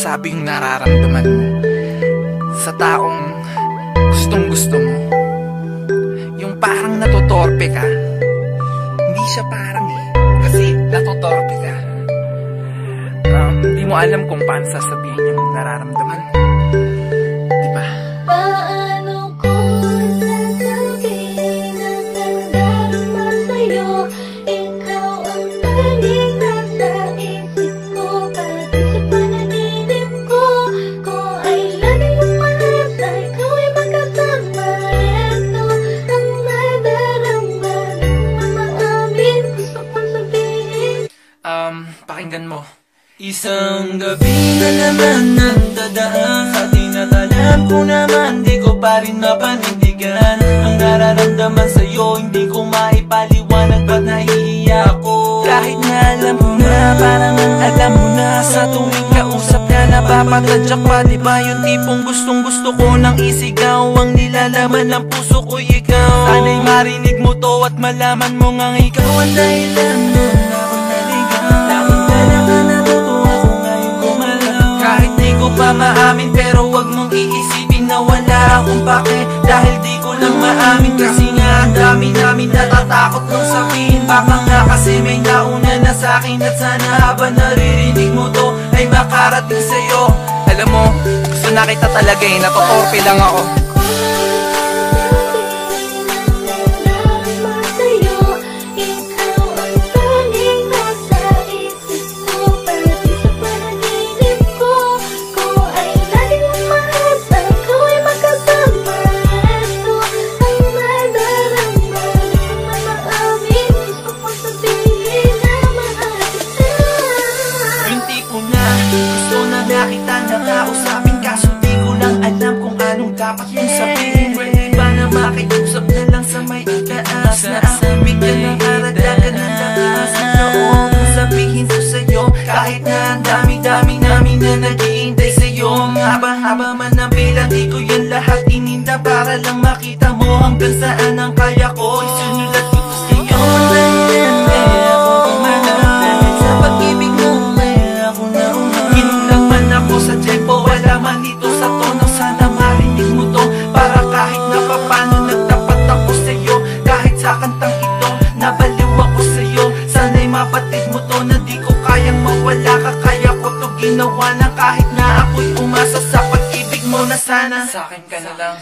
masabi yung nararamdaman mo sa taong gustong gusto mo. Yung parang natotorpe ka. Hindi siya parang kasi natotorpe ka. Hindi mo alam kung paano sasabihin yung nararamdaman mo. Diba? Paano ko sasabihin ang nararamdaman sa'yo? Ikaw ang tanging nasa isip ko. Pati sa panaginip ko, kung ay laging umaharap na ikaw ay magkasama. Ito ang nadarama ng mamaamin. Gusto kong sabihin. Pakinggan mo. Isang gabi na naman nagdadaan sa atin at alam ko naman di ko pa rin mapanindigan ang nararamdaman sa'yo. Hindi ko maipaliwanag ba't nahihiya ako. Kahit na alam mo na, parang ang alam mo na, sa tuwing kausap ka napapatadyak pa. Diba yung tipong gustong gusto ko nang isigaw, ang nilalaman ng puso ko'y ikaw. Sana'y marinig mo to at malaman mo ngang ikaw ang dahilan nun ako naligaw. Laging kailangan natutuwa ko ngayon gumalaw. Kahit di ko pa maamin, pero wag mong iisipin na wala akong pake. Dahil di ko lang maamin, kasi nga ang dami namin natatakot mong sabihin. Baka nga kasi may nauna na sa'kin, at sana habang naririnig mo to ay makarating sa'yo. Alam mo, gusto na kita talaga eh. Natotorpe lang ako. Kita nakausapin, kaso di ko lang alam kung anong dapat kong sabihin. Pwede ba na makiusap na lang sa may itaas, na ang bigyan ng karagdagan ng lakas na noong sabihin ko sa'yo. Kahit na ang dami-dami namin na nag-iintay sa'yo, haba-haba man ang pila, di ko yan lahat ininda para lang makita mo hanggang saan ang kaya ko. Isinulat ko to sa'yo. Dahil kaya ako kumalaw, dahil sa pag-ibig mo kaya ako naunang. Ginulang man ako sa tempo, wala man dito sa tono. Sana marinig mo to, para kahit na papano nagtapat ako sa'yo. Kahit sa kantang ito, nabaliw ako sa'yo. Sana'y mapatid mo to na di ko kayang mawala ka. Kaya ko to ginawa na kahit na ako'y umasa sa pag-ibig mo na sana. Sa'kin ka na lang.